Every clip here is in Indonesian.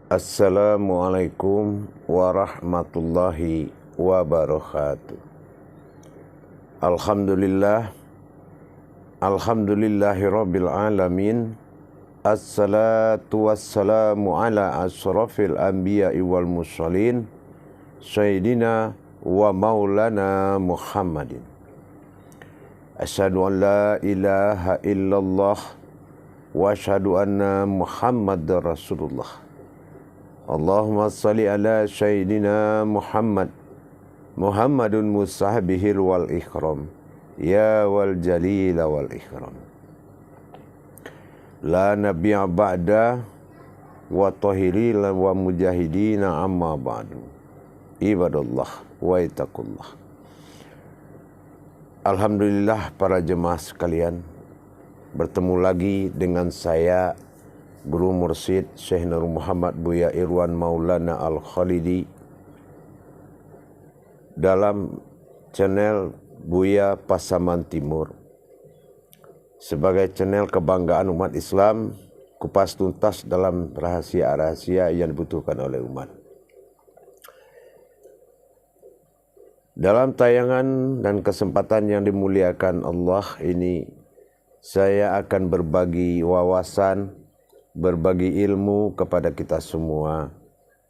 Assalamualaikum warahmatullahi wabarakatuh. Alhamdulillah, alhamdulillahirabbil alamin. Assalatu wassalamu ala asrafil anbiya'i wal mursalin sayyidina wa maulana Muhammadin. Asyhadu an la ilaha illallah wa asyhadu anna Muhammadar Rasulullah. Allahumma salli ala sayyidina Muhammadun musahbihil wal ikram ya wal jalila wal ikram. La nabiyya ba'da wa tahiril wa mujahidina amma ba'du. Ibadallah wa ittaqullah. Alhamdulillah para jemaah sekalian, bertemu lagi dengan saya Guru Mursyid Syekh Nur Muhammad Buya Irwan Maulana Al-Khalidi dalam channel Buya Pasaman Timur sebagai channel kebanggaan umat Islam, kupas tuntas dalam rahasia-rahasia yang dibutuhkan oleh umat. Dalam tayangan dan kesempatan yang dimuliakan Allah ini, saya akan berbagi wawasan, berbagi ilmu kepada kita semua.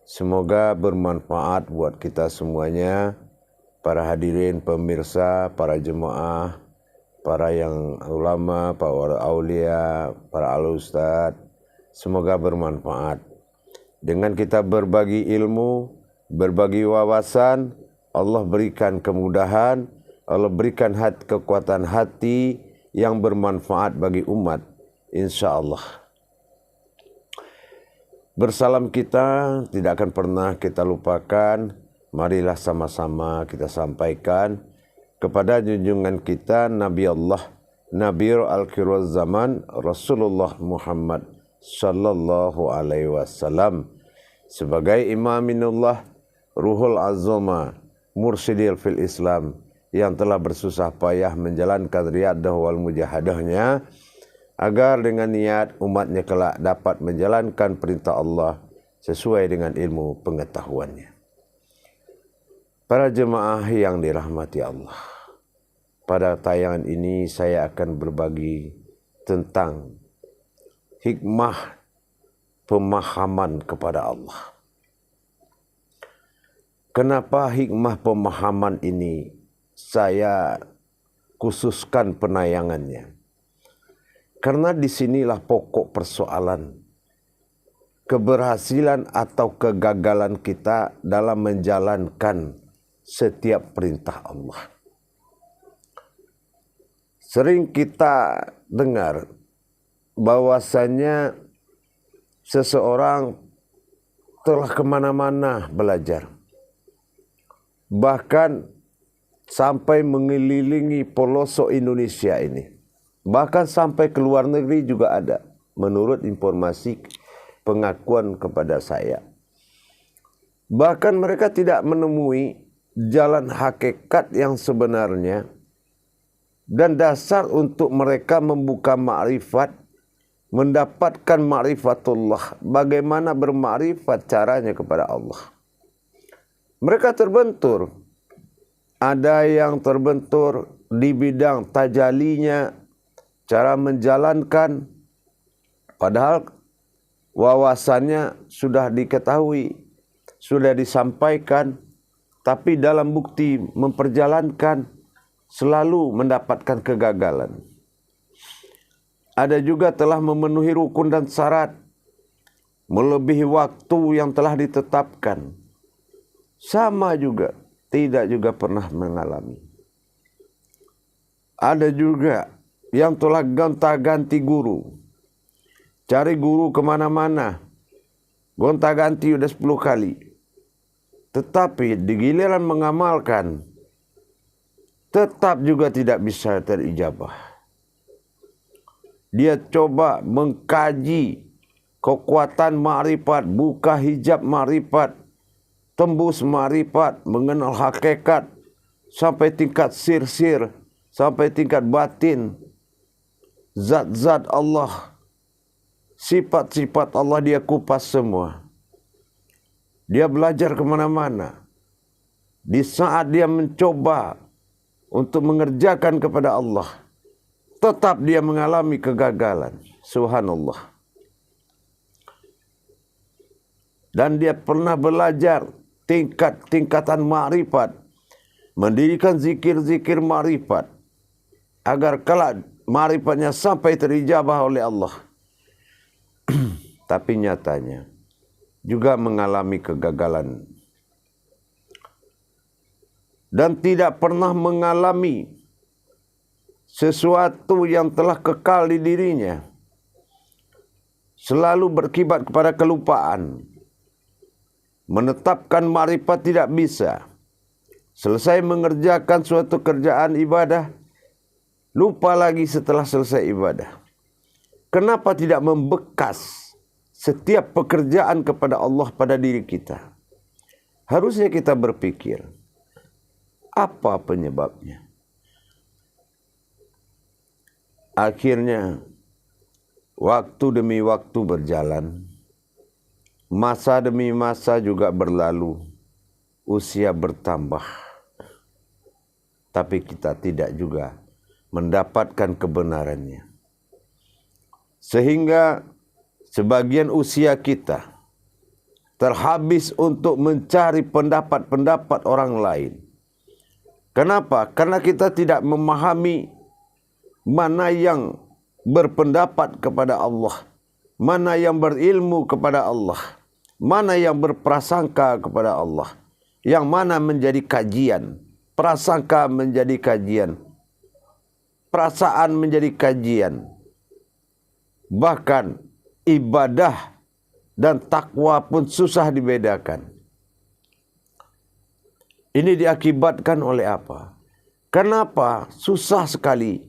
Semoga bermanfaat buat kita semuanya, para hadirin, pemirsa, para jemaah, para yang ulama, para aulia, para al-ustad. Semoga bermanfaat. Dengan kita berbagi ilmu, berbagi wawasan, Allah berikan kemudahan, Allah berikan kekuatan hati yang bermanfaat bagi umat, insya Allah. Bersalam kita tidak akan pernah kita lupakan. Marilah sama-sama kita sampaikan kepada junjungan kita Nabi Allah, Nabi al-Akhir Zaman, Rasulullah Muhammad sallallahu alaihi wasallam sebagai imaminullah, ruhul azama, mursyidil fil Islam, yang telah bersusah payah menjalankan riyadah wal mujahadahnya agar dengan niat umatnya kelak dapat menjalankan perintah Allah sesuai dengan ilmu pengetahuannya. Para jemaah yang dirahmati Allah, pada tayangan ini saya akan berbagi tentang hikmah pemahaman kepada Allah. Kenapa hikmah pemahaman ini saya khususkan penayangannya? Karena disinilah pokok persoalan keberhasilan atau kegagalan kita dalam menjalankan setiap perintah Allah. Sering kita dengar bahwasannya seseorang telah kemana-mana belajar, bahkan sampai mengelilingi pelosok Indonesia ini. Bahkan sampai ke luar negeri juga ada, menurut informasi pengakuan kepada saya. Bahkan mereka tidak menemui jalan hakikat yang sebenarnya dan dasar untuk mereka membuka ma'rifat, mendapatkan ma'rifatullah, bagaimana berma'rifat caranya kepada Allah. Mereka terbentur. Ada yang terbentur di bidang tajalinya, cara menjalankan, padahal wawasannya sudah diketahui, sudah disampaikan, tapi dalam bukti memperjalankan selalu mendapatkan kegagalan. Ada juga telah memenuhi rukun dan syarat, melebihi waktu yang telah ditetapkan, sama juga tidak juga pernah mengalami. Ada juga yang telah gonta-ganti guru, cari guru kemana-mana, gonta-ganti udah 10 kali, tetapi di giliran mengamalkan tetap juga tidak bisa terijabah. Dia coba mengkaji kekuatan ma'rifat, buka hijab ma'rifat, tembus ma'rifat, mengenal hakikat sampai tingkat sir-sir, sampai tingkat batin, zat-zat Allah, sifat-sifat Allah dia kupas semua. Dia belajar kemana-mana. Di saat dia mencoba untuk mengerjakan kepada Allah, tetap dia mengalami kegagalan. Subhanallah. Dan dia pernah belajar tingkatan ma'rifat, mendirikan zikir-zikir ma'rifat, agar kelak ma'rifatnya sampai terijabah oleh Allah. Tapi nyatanya juga mengalami kegagalan. Dan tidak pernah mengalami sesuatu yang telah kekal di dirinya. Selalu berkibat kepada kelupaan. Menetapkan ma'rifat tidak bisa. Selesai mengerjakan suatu kerjaan ibadah, lupa lagi setelah selesai ibadah. Kenapa tidak membekas setiap pekerjaan kepada Allah pada diri kita? Harusnya kita berpikir, apa penyebabnya? Akhirnya, waktu demi waktu berjalan, masa demi masa juga berlalu, usia bertambah. Tapi kita tidak juga mendapatkan kebenarannya. Sehingga sebagian usia kita terhabis untuk mencari pendapat-pendapat orang lain. Kenapa? Karena kita tidak memahami mana yang berpendapat kepada Allah, mana yang berilmu kepada Allah, mana yang berprasangka kepada Allah, yang mana menjadi kajian, prasangka menjadi kajian, perasaan menjadi kajian. Bahkan ibadah dan takwa pun susah dibedakan. Ini diakibatkan oleh apa? Kenapa? Susah sekali.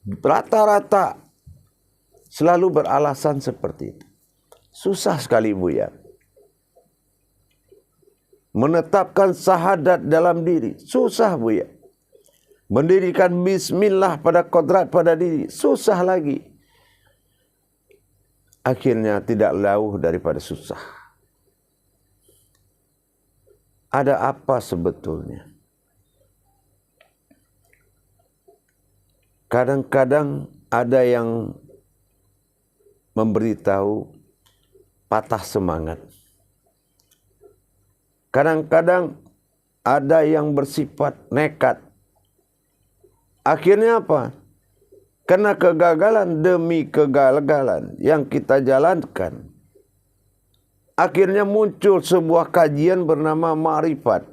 Rata-rata selalu beralasan seperti itu. Susah sekali, Buya. Menetapkan syahadat dalam diri. Susah, Buya. Mendirikan bismillah pada kodrat pada diri. Susah lagi. Akhirnya tidak jauh daripada susah. Ada apa sebetulnya? Kadang-kadang ada yang memberitahu patah semangat. Kadang-kadang ada yang bersifat nekat. Akhirnya apa? Karena kegagalan demi kegagalan yang kita jalankan, akhirnya muncul sebuah kajian bernama ma'rifat.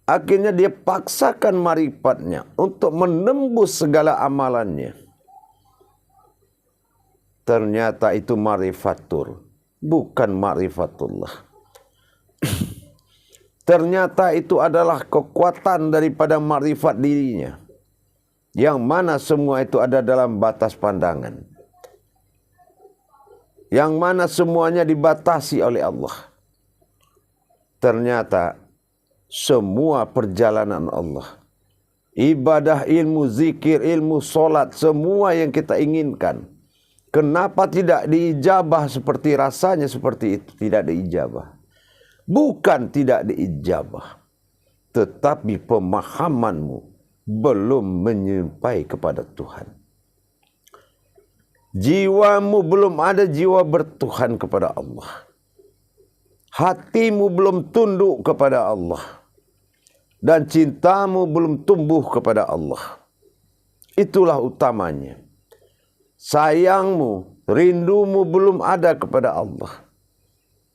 Akhirnya dia paksakan ma'rifatnya untuk menembus segala amalannya. Ternyata itu ma'rifatur, bukan ma'rifatullah. Ternyata itu adalah kekuatan daripada ma'rifat dirinya, yang mana semua itu ada dalam batas pandangan, yang mana semuanya dibatasi oleh Allah. Ternyata semua perjalanan Allah, ibadah, ilmu, zikir, ilmu, solat, semua yang kita inginkan, kenapa tidak diijabah seperti rasanya seperti itu? Tidak diijabah. Bukan tidak diijabah, tetapi pemahamanmu belum menyampai kepada Tuhan. Jiwamu belum ada jiwa bertuhan kepada Allah. Hatimu belum tunduk kepada Allah. Dan cintamu belum tumbuh kepada Allah. Itulah utamanya. Sayangmu, rindumu belum ada kepada Allah.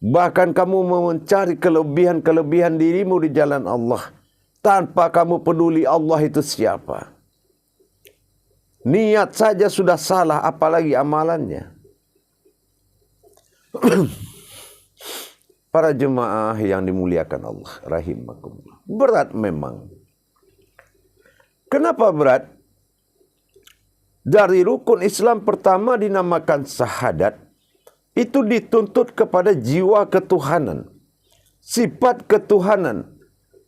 Bahkan kamu mencari kelebihan-kelebihan dirimu di jalan Allah, tanpa kamu peduli Allah itu siapa. Niat saja sudah salah, apalagi amalannya. Para jemaah yang dimuliakan Allah, rahimakumullah. Berat memang. Kenapa berat? Dari rukun Islam pertama dinamakan syahadat, itu dituntut kepada jiwa ketuhanan, sifat ketuhanan,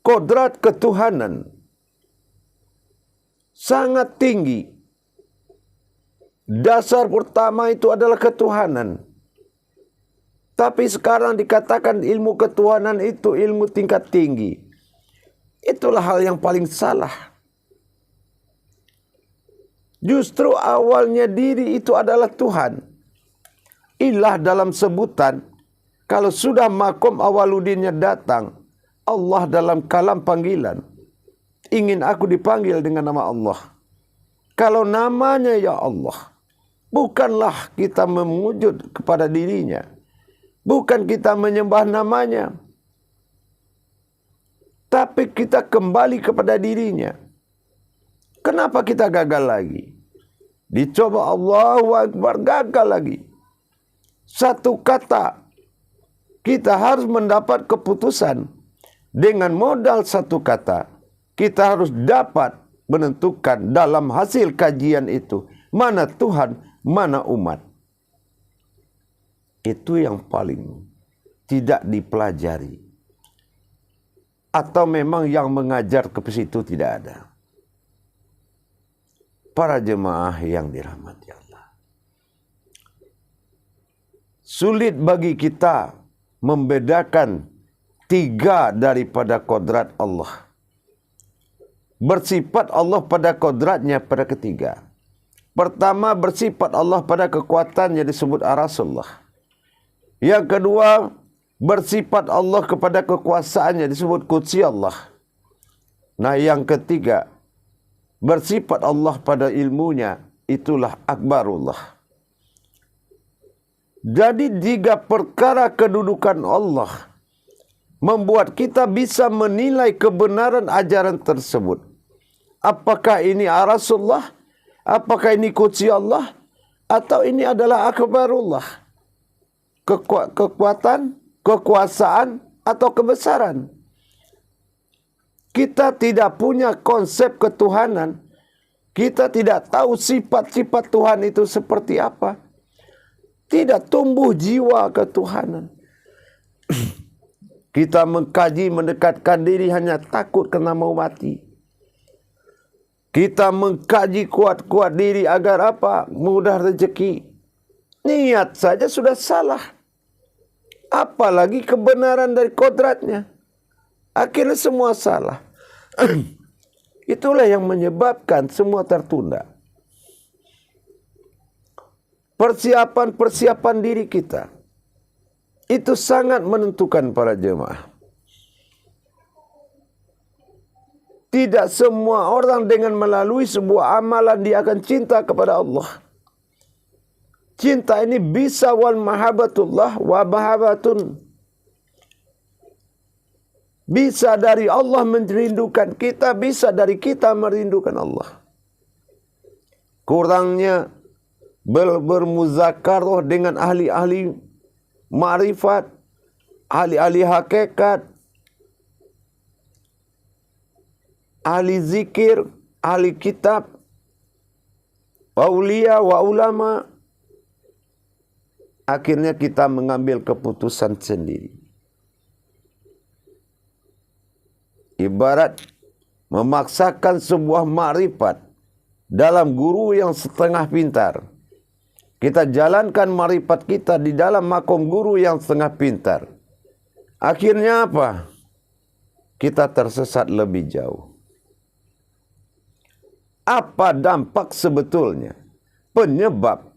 kodrat ketuhanan. Sangat tinggi. Dasar pertama itu adalah ketuhanan. Tapi sekarang dikatakan ilmu ketuhanan itu ilmu tingkat tinggi. Itulah hal yang paling salah. Justru awalnya diri itu adalah Tuhan. Ilah dalam sebutan, kalau sudah makom awaludinnya datang, Allah dalam kalam panggilan. Ingin aku dipanggil dengan nama Allah. Kalau namanya ya Allah, bukanlah kita memujud kepada dirinya. Bukan kita menyembah namanya. Tapi kita kembali kepada dirinya. Kenapa kita gagal lagi? Dicoba Allahu Akbar, gagal lagi. Satu kata, kita harus mendapat keputusan. Dengan modal satu kata, kita harus dapat menentukan dalam hasil kajian itu, mana Tuhan, mana umat. Itu yang paling tidak dipelajari. Atau memang yang mengajar ke situ tidak ada. Para jemaah yang dirahmati Allah. Sulit bagi kita membedakan tiga daripada kodrat Allah. Bersifat Allah pada kodratnya pada ketiga. Pertama, bersifat Allah pada kekuatannya disebut Ar-Rasulullah. Yang kedua, bersifat Allah kepada kekuasaannya disebut Qudsi Allah. Nah, yang ketiga, bersifat Allah pada ilmunya, itulah Akbarullah. Jadi tiga perkara kedudukan Allah membuat kita bisa menilai kebenaran ajaran tersebut. Apakah ini Ar-Rasulullah? Apakah ini Qudsi Allah? Atau ini adalah Akbarullah? Kekuatan, kekuasaan, atau kebesaran. Kita tidak punya konsep ketuhanan. Kita tidak tahu sifat-sifat Tuhan itu seperti apa. Tidak tumbuh jiwa ketuhanan. Kita mengkaji, mendekatkan diri hanya takut kena mau mati. Kita mengkaji kuat-kuat diri agar apa? Mudah rezeki. Niat saja sudah salah. Apalagi kebenaran dari kodratnya. Akhirnya semua salah. Itulah yang menyebabkan semua tertunda. Persiapan-persiapan diri kita itu sangat menentukan para jemaah. Tidak semua orang dengan melalui sebuah amalan dia akan cinta kepada Allah. Cinta ini bisa wal mahabbatullah wa mahabbatun. Bisa dari Allah merindukan kita, bisa dari kita merindukan Allah. Kurangnya bermuzakarah dengan ahli-ahli ma'rifat, ahli-ahli hakikat, ahli zikir, ahli kitab, aulia wa ulama. Akhirnya kita mengambil keputusan sendiri. Ibarat memaksakan sebuah ma'rifat dalam guru yang setengah pintar. Kita jalankan ma'rifat kita di dalam makom guru yang setengah pintar. Akhirnya apa? Kita tersesat lebih jauh. Apa dampak sebetulnya penyebab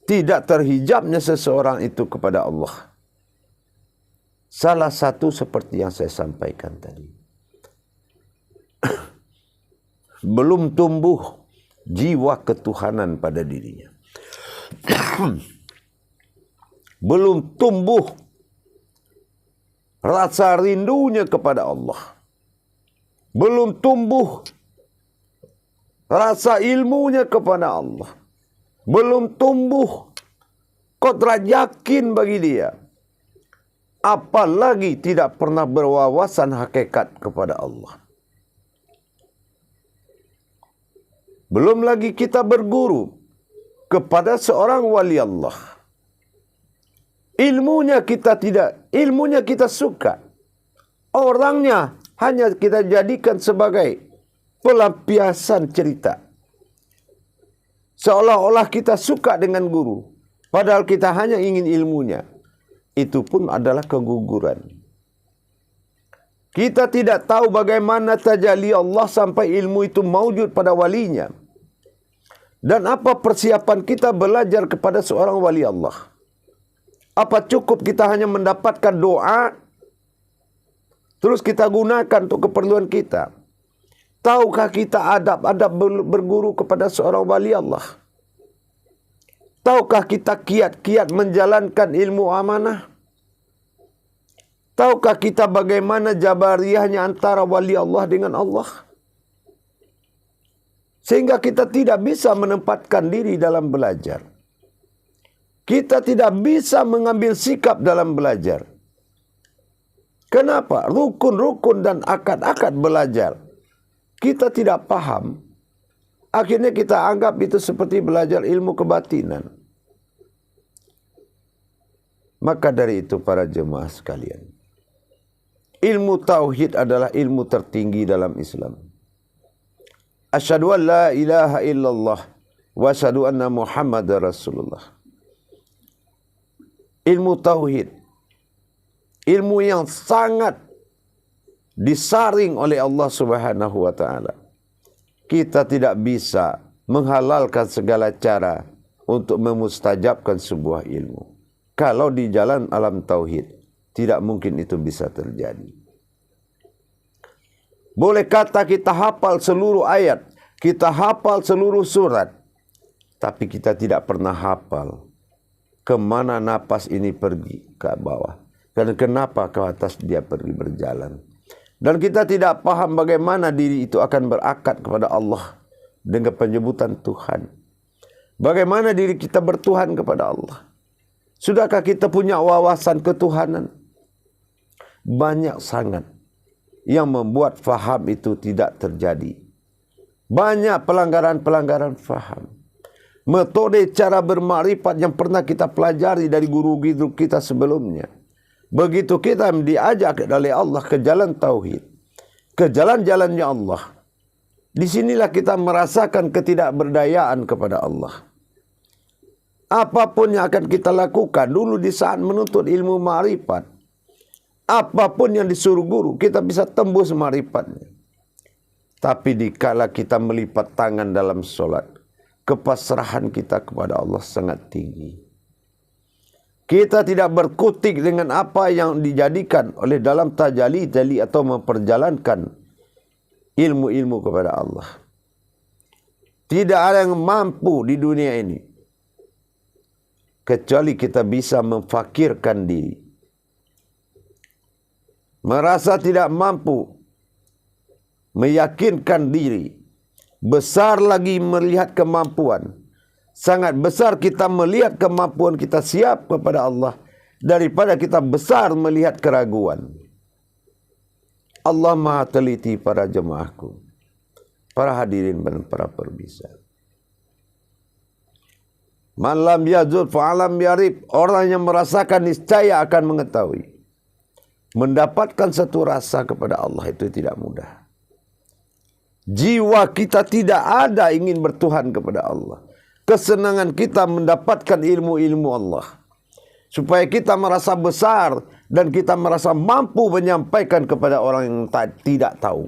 tidak terhijabnya seseorang itu kepada Allah? Salah satu seperti yang saya sampaikan tadi. Belum tumbuh jiwa ketuhanan pada dirinya. Belum tumbuh rasa rindunya kepada Allah. Belum tumbuh rasa ilmunya kepada Allah. Belum tumbuh kodrat yakin bagi dia. Apalagi tidak pernah berwawasan hakikat kepada Allah. Belum lagi kita berguru kepada seorang wali Allah. Ilmunya kita suka. Orangnya hanya kita jadikan sebagai pelampiasan cerita. Seolah-olah kita suka dengan guru. Padahal kita hanya ingin ilmunya. itu pun adalah keguguran. Kita tidak tahu bagaimana tajalli Allah sampai ilmu itu maujud pada walinya. Dan apa persiapan kita belajar kepada seorang wali Allah? Apa cukup kita hanya mendapatkan doa, terus kita gunakan untuk keperluan kita? Tahukah kita adab-adab berguru kepada seorang wali Allah? Tahukah kita kiat-kiat menjalankan ilmu amanah? Tahukah kita bagaimana jabariyahnya antara wali Allah dengan Allah? Sehingga kita tidak bisa menempatkan diri dalam belajar. Kita tidak bisa mengambil sikap dalam belajar. Kenapa? Rukun-rukun dan akad-akad belajar kita tidak paham. Akhirnya kita anggap itu seperti belajar ilmu kebatinan. Maka dari itu para jemaah sekalian, ilmu tauhid adalah ilmu tertinggi dalam Islam. Asyhadu an la ilaha illallah wa asyhadu anna Muhammadar Rasulullah. Ilmu tauhid, ilmu yang sangat disaring oleh Allah Subhanahu wa taala. Kita tidak bisa menghalalkan segala cara untuk memustajabkan sebuah ilmu. Kalau di jalan alam tauhid, tidak mungkin itu bisa terjadi. Boleh kata kita hafal seluruh ayat, kita hafal seluruh surat, tapi kita tidak pernah hafal kemana napas ini pergi ke bawah, dan kenapa ke atas dia pergi berjalan. Dan kita tidak paham bagaimana diri itu akan berakad kepada Allah dengan penyebutan Tuhan. Bagaimana diri kita bertuhan kepada Allah. Sudahkah kita punya wawasan ketuhanan? Banyak sangat yang membuat faham itu tidak terjadi. Banyak pelanggaran-pelanggaran faham. Metode cara bermakrifat yang pernah kita pelajari dari guru-guru kita sebelumnya. Begitu kita diajak oleh Allah ke jalan tauhid, ke jalan-jalannya Allah, disinilah kita merasakan ketidakberdayaan kepada Allah. Apapun yang akan kita lakukan dulu di saat menuntut ilmu ma'rifat, apapun yang disuruh guru, kita bisa tembus ma'rifatnya. Tapi dikala kita melipat tangan dalam solat, kepasrahan kita kepada Allah sangat tinggi. Kita tidak berkutik dengan apa yang dijadikan oleh dalam tajalli atau memperjalankan ilmu-ilmu kepada Allah. Tidak ada yang mampu di dunia ini kecuali kita bisa memfakirkan diri. Merasa tidak mampu, meyakinkan diri. Besar lagi melihat kemampuan. Sangat besar kita melihat kemampuan kita siap kepada Allah daripada kita besar melihat keraguan. Allah Maha teliti para jemaahku, para hadirin dan para perbisa. Man lam yazul fa'alam yarib. Orang yang merasakan niscaya akan mengetahui. Mendapatkan satu rasa kepada Allah itu tidak mudah. Jiwa kita tidak ada ingin bertuhan kepada Allah. Kesenangan kita mendapatkan ilmu-ilmu Allah. Supaya kita merasa besar dan kita merasa mampu menyampaikan kepada orang yang tidak tahu.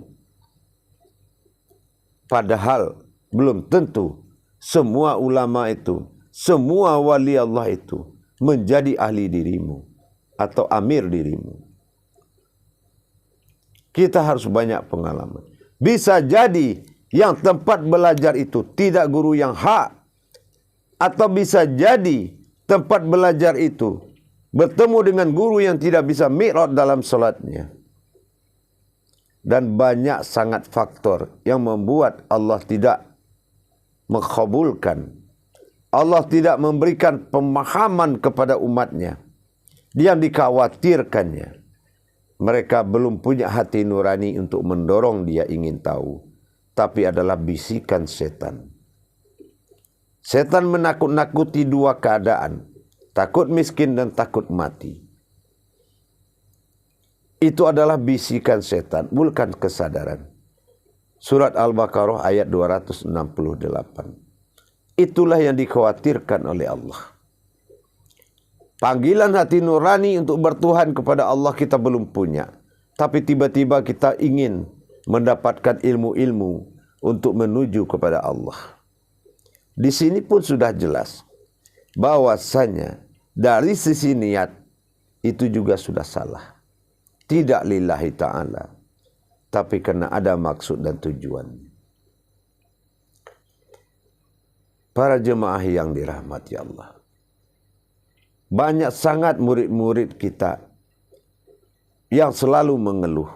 Padahal belum tentu semua ulama itu, semua wali Allah itu menjadi ahli dirimu atau amir dirimu. Kita harus banyak pengalaman. Bisa jadi yang tempat belajar itu tidak guru yang hak. Atau bisa jadi tempat belajar itu bertemu dengan guru yang tidak bisa mi'rad dalam solatnya. Dan banyak sangat faktor yang membuat Allah tidak mengkabulkan. Allah tidak memberikan pemahaman kepada umatnya. Yang dikhawatirkannya. Mereka belum punya hati nurani untuk mendorong dia ingin tahu. Tapi adalah bisikan setan. Setan menakut-nakuti dua keadaan. Takut miskin dan takut mati. Itu adalah bisikan setan, bukan kesadaran. Surat Al-Baqarah ayat 268. Itulah yang dikhawatirkan oleh Allah. Panggilan hati nurani untuk bertuhan kepada Allah kita belum punya. Tapi tiba-tiba kita ingin mendapatkan ilmu-ilmu untuk menuju kepada Allah. Di sini pun sudah jelas bahwasanya dari sisi niat itu juga sudah salah. Tidak lillahi ta'ala, tapi karena ada maksud dan tujuan. Para jemaah yang dirahmati Allah, banyak sangat murid-murid kita yang selalu mengeluh,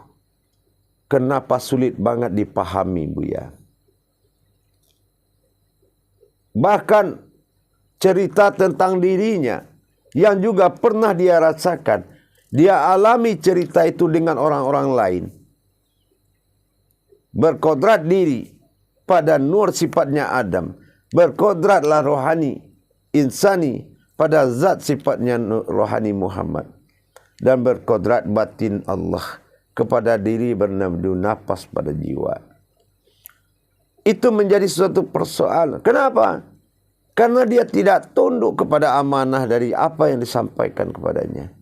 kenapa sulit banget dipahami, Buya. Bahkan cerita tentang dirinya yang juga pernah dia rasakan, dia alami cerita itu dengan orang-orang lain. Berkodrat diri pada nur sifatnya Adam, berkodratlah rohani, insani pada zat sifatnya rohani Muhammad, dan berkodrat batin Allah kepada diri bernafsu nafas pada jiwa. Itu menjadi suatu persoalan. Kenapa? Karena dia tidak tunduk kepada amanah dari apa yang disampaikan kepadanya.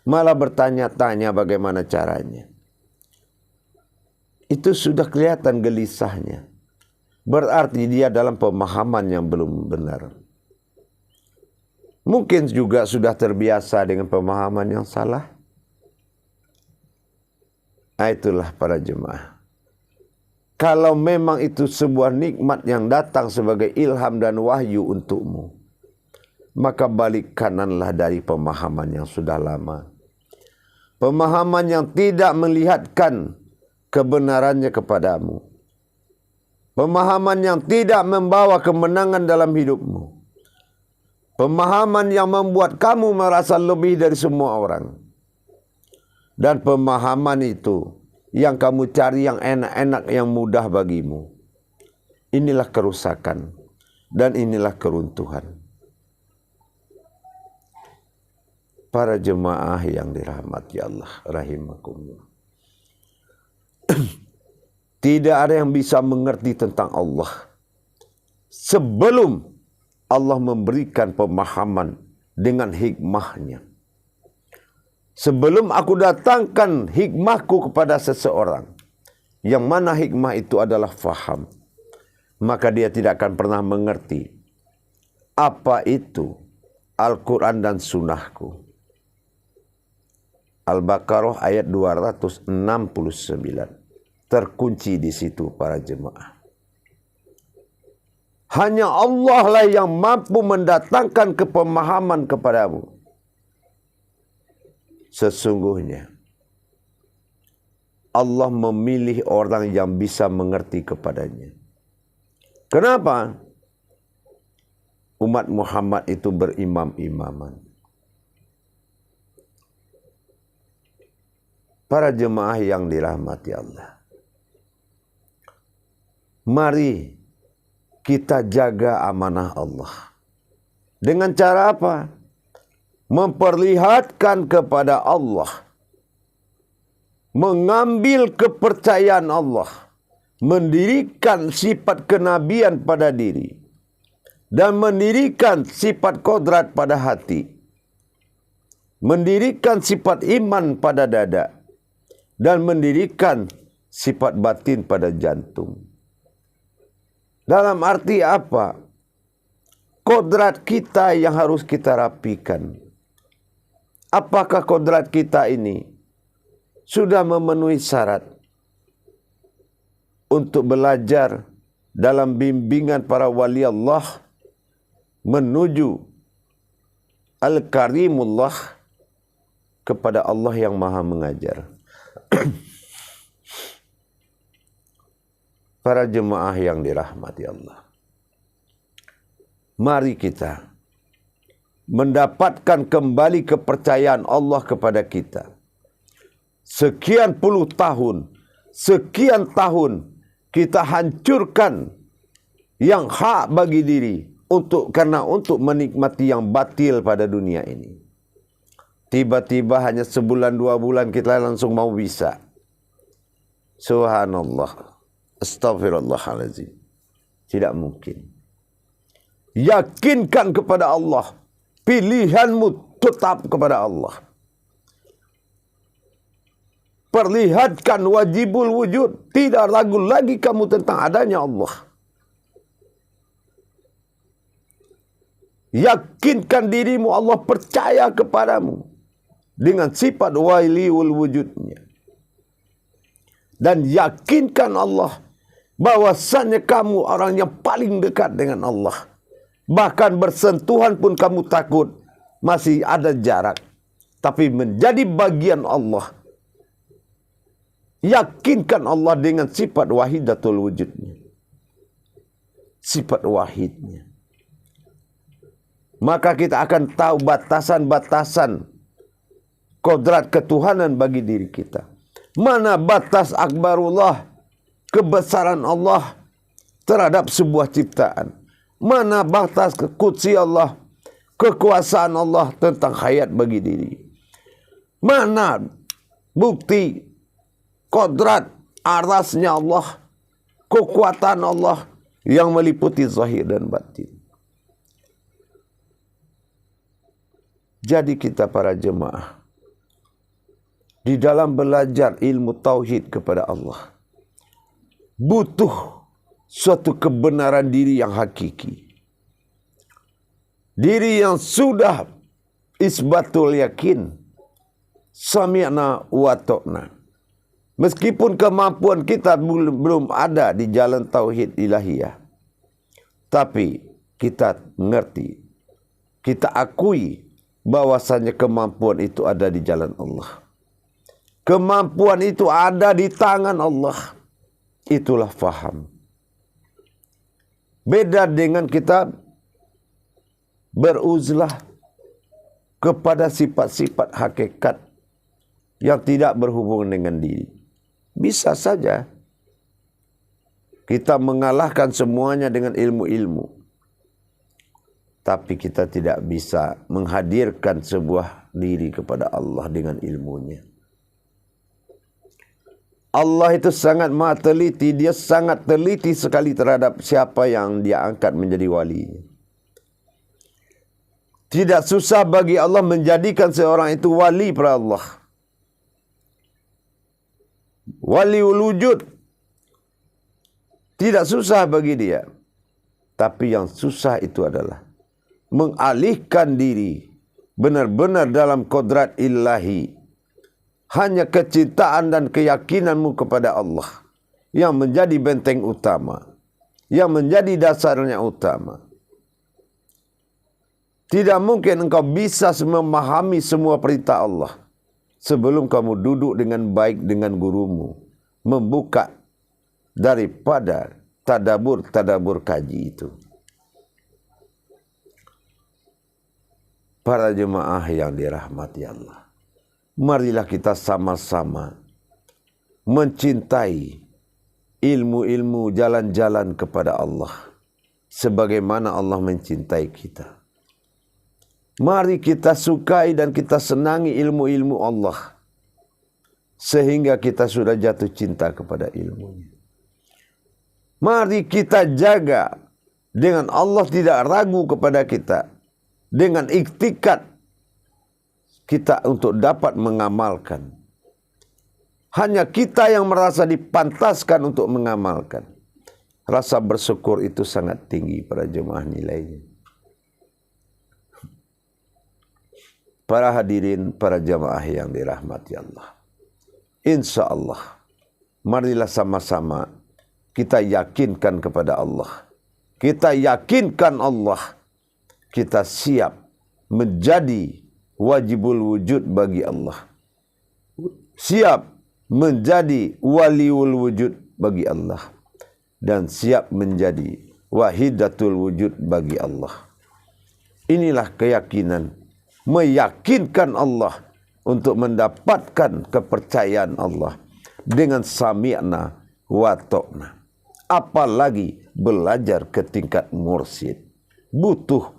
Malah bertanya-tanya bagaimana caranya. Itu sudah kelihatan gelisahnya. Berarti dia dalam pemahaman yang belum benar. Mungkin juga sudah terbiasa dengan pemahaman yang salah. Itulah para jemaah. Kalau memang itu sebuah nikmat yang datang sebagai ilham dan wahyu untukmu, maka balik kananlah dari pemahaman yang sudah lama. Pemahaman yang tidak melihatkan kebenarannya kepadamu. Pemahaman yang tidak membawa kemenangan dalam hidupmu. Pemahaman yang membuat kamu merasa lebih dari semua orang. Dan pemahaman itu yang kamu cari yang enak-enak, yang mudah bagimu. Inilah kerusakan dan inilah keruntuhan. Para jemaah yang dirahmati Allah rahimakumullah. Tidak ada yang bisa mengerti tentang Allah sebelum Allah memberikan pemahaman dengan hikmahnya. Sebelum aku datangkan hikmahku kepada seseorang, yang mana hikmah itu adalah faham, maka dia tidak akan pernah mengerti apa itu Al-Quran dan sunnahku. Al-Baqarah ayat 269. Terkunci di situ para jemaah. Hanya Allah lah yang mampu mendatangkan kepemahaman kepadamu. Sesungguhnya Allah memilih orang yang bisa mengerti kepadanya. Kenapa? Umat Muhammad itu berimam-imaman. Para jemaah yang dirahmati Allah, mari kita jaga amanah Allah. Dengan cara apa? Memperlihatkan kepada Allah. Mengambil kepercayaan Allah. Mendirikan sifat kenabian pada diri. Dan mendirikan sifat kodrat pada hati. Mendirikan sifat iman pada dada. Dan mendirikan sifat batin pada jantung. Dalam arti apa? Kodrat kita yang harus kita rapikan. Apakah kodrat kita ini sudah memenuhi syarat untuk belajar dalam bimbingan para wali Allah menuju Al-Karimullah kepada Allah yang Maha Mengajar? Para jemaah yang dirahmati Allah, mari kita mendapatkan kembali kepercayaan Allah kepada kita. Sekian puluh tahun, sekian tahun kita hancurkan yang hak bagi diri karena untuk menikmati yang batil pada dunia ini. Tiba-tiba hanya sebulan 2 bulan kita langsung mau bisa. Subhanallah. Astaghfirullahaladzim. Tidak mungkin. Yakinkan kepada Allah. Pilihanmu tetap kepada Allah. Perlihatkan wajibul wujud. Tidak ragu lagi kamu tentang adanya Allah. Yakinkan dirimu Allah percaya kepadamu dengan sifat waliul wujudnya. Dan yakinkan Allah bahwasannya kamu orang yang paling dekat dengan Allah. Bahkan bersentuhan pun kamu takut. Masih ada jarak. Tapi menjadi bagian Allah. Yakinkan Allah dengan sifat wahidatul wujudnya. Sifat wahidnya. Maka kita akan tahu batasan-batasan kodrat ketuhanan bagi diri kita. Mana batas akbarullah, kebesaran Allah terhadap sebuah ciptaan. Mana batas kekudsi Allah, kekuasaan Allah tentang hayat bagi diri. Mana bukti kodrat arasnya Allah, kekuatan Allah yang meliputi zahir dan batin. Jadi kita para jemaah, di dalam belajar ilmu tauhid kepada Allah, butuh suatu kebenaran diri yang hakiki. Diri yang sudah isbatul yakin, sami'na wa ta'na. Meskipun kemampuan kita belum ada di jalan tauhid ilahiyah, tapi kita mengerti, kita akui bahwasanya kemampuan itu ada di jalan Allah. Kemampuan itu ada di tangan Allah. Itulah faham. Beda dengan kita beruzlah kepada sifat-sifat hakikat yang tidak berhubungan dengan diri. Bisa saja kita mengalahkan semuanya dengan ilmu-ilmu. Tapi kita tidak bisa menghadirkan sebuah diri kepada Allah dengan ilmunya. Allah itu sangat maha teliti. Dia sangat teliti sekali terhadap siapa yang dia angkat menjadi wali. Tidak susah bagi Allah menjadikan seorang itu wali pada Allah. Waliul wujud. Tidak susah bagi dia. Tapi yang susah itu adalah mengalihkan diri benar-benar dalam kodrat ilahi. Hanya kecintaan dan keyakinanmu kepada Allah yang menjadi benteng utama, yang menjadi dasarnya utama. Tidak mungkin engkau bisa memahami semua perintah Allah sebelum kamu duduk dengan baik dengan gurumu, membuka daripada tadabur kaji itu. Para jemaah yang dirahmati Allah, marilah kita sama-sama mencintai ilmu-ilmu jalan-jalan kepada Allah sebagaimana Allah mencintai kita. Mari kita sukai dan kita senangi ilmu-ilmu Allah sehingga kita sudah jatuh cinta kepada ilmunya. Mari kita jaga dengan Allah tidak ragu kepada kita, dengan iktikad kita untuk dapat mengamalkan. Hanya kita yang merasa dipantaskan untuk mengamalkan. Rasa bersyukur itu sangat tinggi para jemaah nilainya. Para hadirin, para jemaah yang dirahmati Allah. Insya Allah, marilah sama-sama kita yakinkan kepada Allah. Kita yakinkan Allah. Kita siap menjadi wajibul wujud bagi Allah. Siap menjadi waliul wujud bagi Allah. Dan siap menjadi wahidatul wujud bagi Allah. Inilah keyakinan. Meyakinkan Allah untuk mendapatkan kepercayaan Allah. Dengan sami'na wa ta'na. Apalagi belajar ke tingkat mursyid. Butuh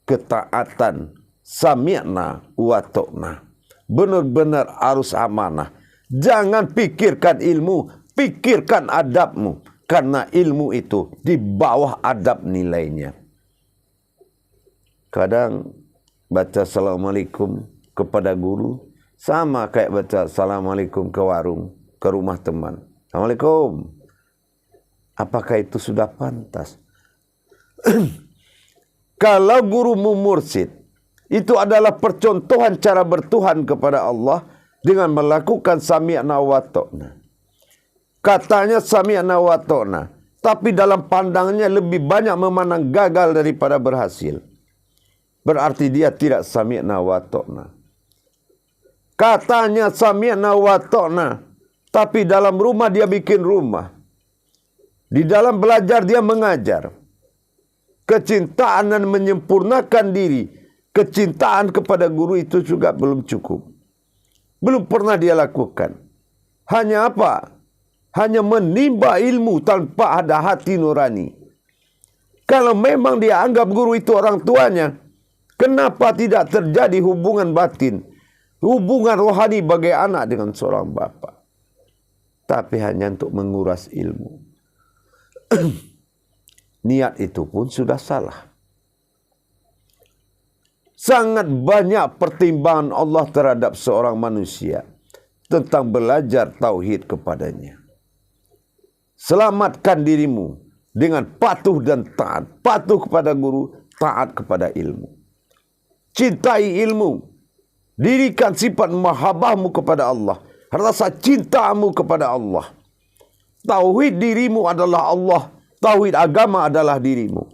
ketaatan. Sami'na wa ta'na. Benar-benar harus amanah. Jangan pikirkan ilmu, pikirkan adabmu. Karena ilmu itu di bawah adab nilainya. Kadang baca assalamualaikum kepada guru sama kayak baca assalamualaikum ke warung, ke rumah teman. Assalamualaikum. Apakah itu sudah pantas? Kalau gurumu mursyid, itu adalah percontohan cara bertuhan kepada Allah dengan melakukan sami'na wa ta'na. Katanya sami'na wa ta'na, tapi dalam pandangannya lebih banyak memandang gagal daripada berhasil. Berarti dia tidak sami'na wa ta'na. Katanya sami'na wa ta'na, tapi dalam rumah dia bikin rumah. Di dalam belajar dia mengajar. Kecintaan dan menyempurnakan diri, kecintaan kepada guru itu juga belum cukup. Belum pernah dia lakukan. Hanya apa? Hanya menimba ilmu tanpa ada hati nurani. Kalau memang dia anggap guru itu orang tuanya, kenapa tidak terjadi hubungan batin, hubungan rohani bagai anak dengan seorang bapa? Tapi hanya untuk menguras ilmu. Niat itu pun sudah salah. Sangat banyak pertimbangan Allah terhadap seorang manusia tentang belajar tauhid kepadanya. Selamatkan dirimu dengan patuh dan taat. Patuh kepada guru, taat kepada ilmu. Cintai ilmu. Dirikan sifat mahabbahmu kepada Allah. Rasa cintamu kepada Allah. Tauhid dirimu adalah Allah. Tauhid agama adalah dirimu.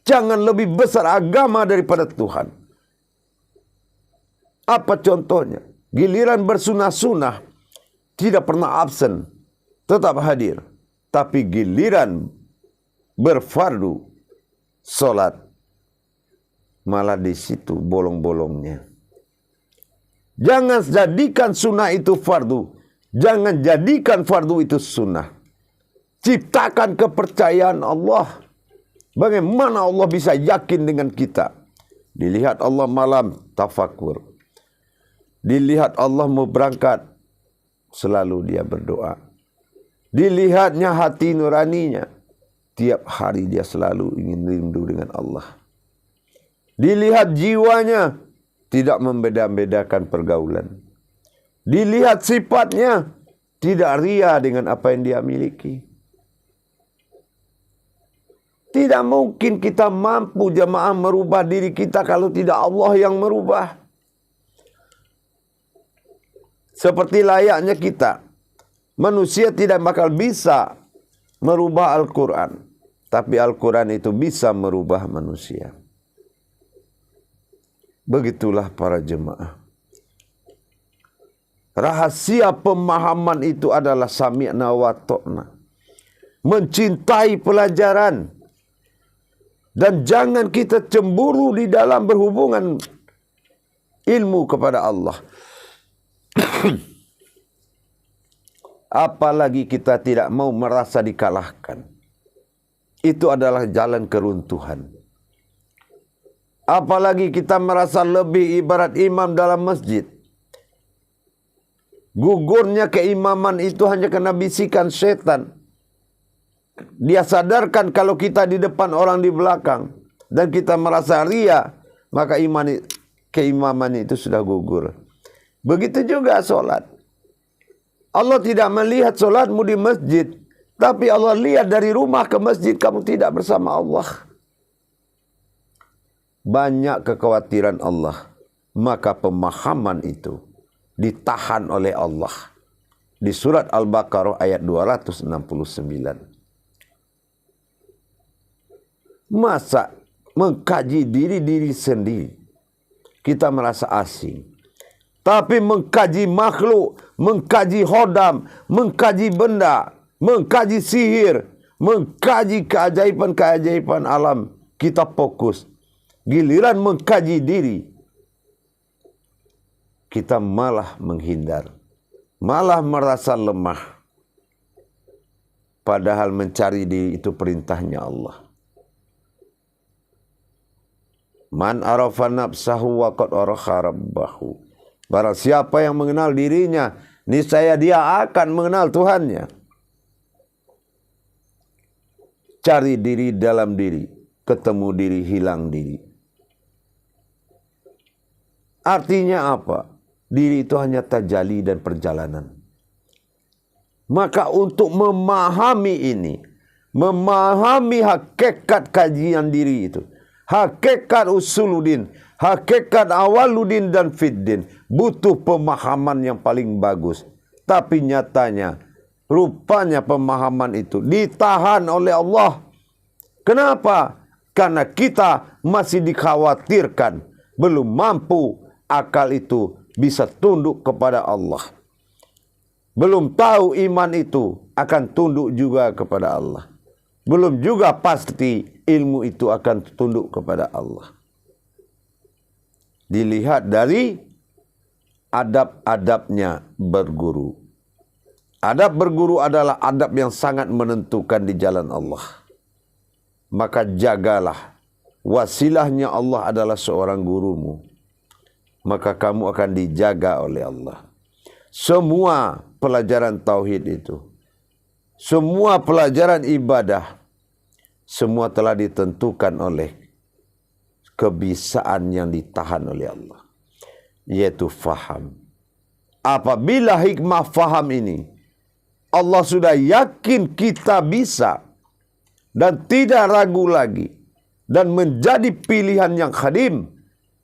Jangan lebih besar agama daripada Tuhan. Apa contohnya? Giliran bersunah-sunah tidak pernah absen, tetap hadir. Tapi giliran berfardu solat, malah di situ bolong-bolongnya. Jangan jadikan sunnah itu fardu. Jangan jadikan fardu itu sunnah. Ciptakan kepercayaan Allah. Bagaimana Allah bisa yakin dengan kita? Dilihat Allah malam, tafakur. Dilihat Allah mau berangkat, selalu dia berdoa. Dilihatnya hati nuraninya, tiap hari dia selalu ingin rindu dengan Allah. Dilihat jiwanya, tidak membeda-bedakan pergaulan. Dilihat sifatnya, tidak ria dengan apa yang dia miliki. Tidak mungkin kita mampu jemaah merubah diri kita kalau tidak Allah yang merubah. Seperti layaknya kita. Manusia tidak bakal bisa merubah Al-Quran. Tapi Al-Quran itu bisa merubah manusia. Begitulah para jemaah. Rahasia pemahaman itu adalah sami'na wa ta'na. Mencintai pelajaran. Dan jangan kita cemburu di dalam berhubungan ilmu kepada Allah. Apalagi kita tidak mau merasa dikalahkan. Itu adalah jalan keruntuhan. Apalagi kita merasa lebih ibarat imam dalam masjid. Gugurnya keimaman itu hanya kena bisikan setan. Dia sadarkan kalau kita di depan orang di belakang. Dan kita merasa ria. Maka keimaman itu sudah gugur. Begitu juga solat. Allah tidak melihat solatmu di masjid. Tapi Allah lihat dari rumah ke masjid kamu tidak bersama Allah. Banyak kekhawatiran Allah. Maka pemahaman itu ditahan oleh Allah. Di surat Al-Baqarah ayat 269. Masa mengkaji diri sendiri kita merasa asing. Tapi mengkaji makhluk, mengkaji hodam, mengkaji benda, mengkaji sihir, mengkaji keajaiban-keajaiban alam, kita fokus. Giliran mengkaji diri, kita malah menghindar, malah merasa lemah. Padahal mencari diri itu perintahnya Allah. Man arafa nafsahu wa qad arafa rabbahu. Barang siapa yang mengenal dirinya, niscaya dia akan mengenal Tuhannya. Cari diri dalam diri. ketemu diri, hilang diri. Artinya apa? Diri itu hanya tajalli dan perjalanan. Maka untuk memahami ini, memahami hakikat kajian diri itu, hakikat usuluddin, hakikat awaluddin dan fiddin, butuh pemahaman yang paling bagus. Tapi nyatanya, rupanya pemahaman itu ditahan oleh Allah. Kenapa? Karena kita masih dikhawatirkan belum mampu akal itu bisa tunduk kepada Allah. Belum tahu iman itu akan tunduk juga kepada Allah. Belum juga pasti ilmu itu akan tunduk kepada Allah. Dilihat dari adab-adabnya berguru. Adab berguru adalah adab yang sangat menentukan di jalan Allah. Maka jagalah, wasilahnya Allah adalah seorang gurumu. Maka kamu akan dijaga oleh Allah. Semua pelajaran tauhid itu, semua pelajaran ibadah, semua telah ditentukan oleh kebisaan yang ditahan oleh Allah, yaitu faham. Apabila hikmah faham ini, Allah sudah yakin kita bisa dan tidak ragu lagi dan menjadi pilihan yang khadim,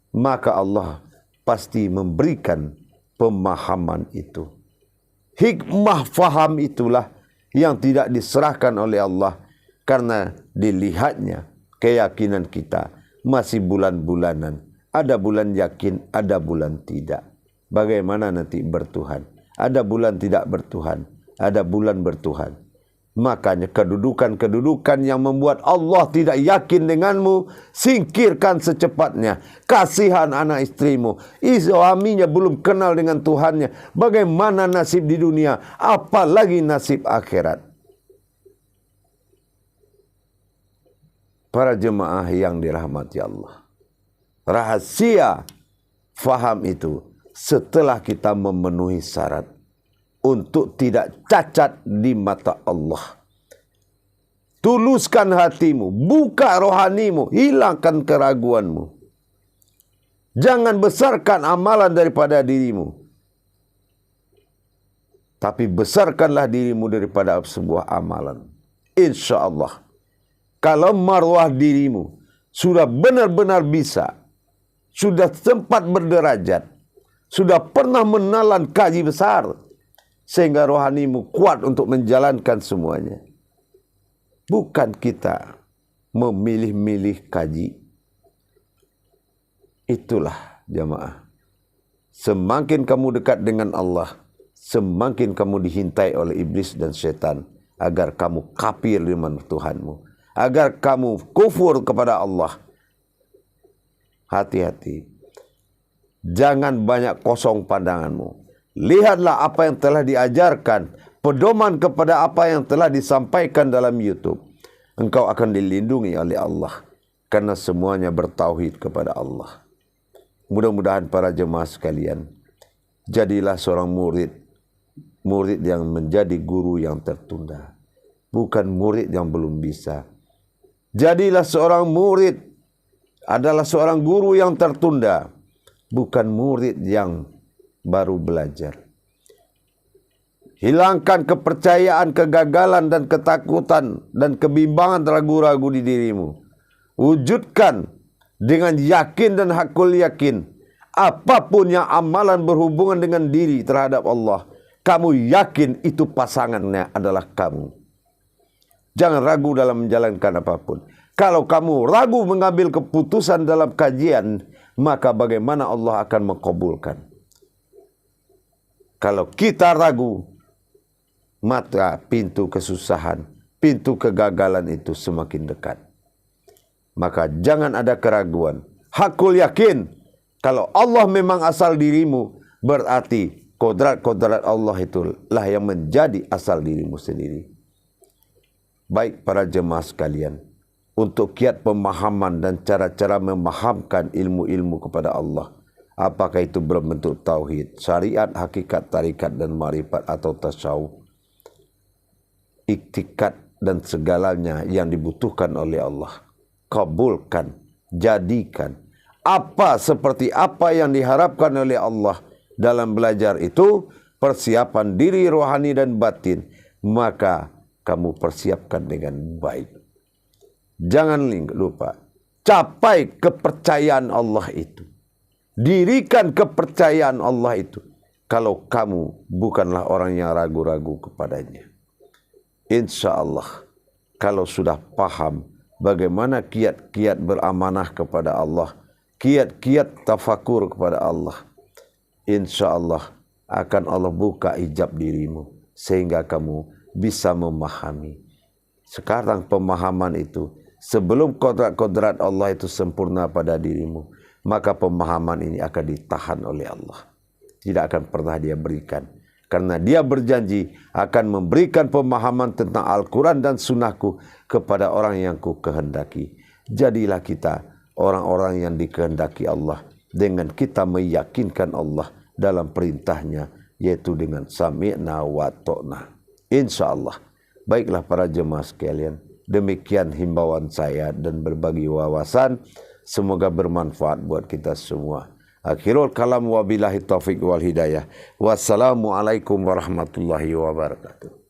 maka Allah pasti memberikan pemahaman itu. Hikmah faham itulah yang tidak diserahkan oleh Allah karena dilihatnya keyakinan kita masih bulan-bulanan. Ada bulan yakin, ada bulan tidak. Bagaimana nanti bertuhan? Ada bulan tidak bertuhan, ada bulan bertuhan. Makanya kedudukan-kedudukan yang membuat Allah tidak yakin denganmu, singkirkan secepatnya. Kasihan anak istrimu, suaminya belum kenal dengan Tuhannya. Bagaimana nasib di dunia, apalagi nasib akhirat. Para jemaah yang dirahmati Allah, rahasia faham itu setelah kita memenuhi syarat untuk tidak cacat di mata Allah. Tuluskan hatimu, buka rohanimu, hilangkan keraguanmu. Jangan besarkan amalan daripada dirimu, tapi besarkanlah dirimu daripada sebuah amalan. Insya Allah, kalau marwah dirimu sudah benar-benar bisa, sudah sempat berderajat, sudah pernah menelan kaji besar, sehingga rohanimu kuat untuk menjalankan semuanya. Bukan kita memilih-milih kaji. Itulah jamaah. Semakin kamu dekat dengan Allah, semakin kamu dihintai oleh iblis dan setan agar kamu kafir dengan Tuhanmu, agar kamu kufur kepada Allah. Hati-hati. Jangan banyak kosong pandanganmu. Lihatlah apa yang telah diajarkan, pedoman kepada apa yang telah disampaikan dalam YouTube. Engkau akan dilindungi oleh Allah, karena semuanya bertauhid kepada Allah. Mudah-mudahan para jemaah sekalian, jadilah seorang murid. Murid yang menjadi guru yang tertunda, bukan murid yang belum bisa. Jadilah seorang murid adalah seorang guru yang tertunda, bukan murid yang baru belajar. Hilangkan kepercayaan, kegagalan dan ketakutan dan kebimbangan ragu-ragu di dirimu. Wujudkan dengan yakin dan hakul yakin. Apapun yang amalan berhubungan dengan diri terhadap Allah, kamu yakin itu pasangannya adalah kamu. Jangan ragu dalam menjalankan apapun. Kalau kamu ragu mengambil keputusan dalam kajian, maka bagaimana Allah akan mengabulkan? Kalau kita ragu, maka pintu kesusahan, pintu kegagalan itu semakin dekat. Maka jangan ada keraguan. Hakul yakin, kalau Allah memang asal dirimu, berarti kodrat-kodrat Allah itulah yang menjadi asal dirimu sendiri. Baik para jemaah sekalian, untuk kiat pemahaman dan cara-cara memahamkan ilmu-ilmu kepada Allah, apakah itu berbentuk tauhid, syariat, hakikat, tarikat dan marifat atau tasawuf, iktikad dan segalanya yang dibutuhkan oleh Allah, kabulkan, jadikan apa seperti apa yang diharapkan oleh Allah dalam belajar itu, persiapan diri rohani dan batin, maka kamu persiapkan dengan baik. Jangan lupa, capai kepercayaan Allah itu. Dirikan kepercayaan Allah itu. Kalau kamu bukanlah orang yang ragu-ragu kepadanya. Insya Allah, kalau sudah paham bagaimana kiat-kiat beramanah kepada Allah, kiat-kiat tafakur kepada Allah, insya Allah akan Allah buka hijab dirimu sehingga kamu bisa memahami. Sekarang pemahaman itu, sebelum kodrat-kodrat Allah itu sempurna pada dirimu, maka pemahaman ini akan ditahan oleh Allah. Tidak akan pernah dia berikan. Karena dia berjanji akan memberikan pemahaman tentang Al-Quran dan Sunnahku kepada orang yang ku kehendaki. Jadilah kita orang-orang yang dikehendaki Allah dengan kita meyakinkan Allah dalam perintahnya, yaitu dengan sami'na wa ta'na. Insya Allah. Baiklah para jemaah sekalian, demikian himbauan saya dan berbagi wawasan. Semoga bermanfaat buat kita semua. Akhirul kalam wabillahi taufiq wal hidayah. Wassalamualaikum warahmatullahi wabarakatuh.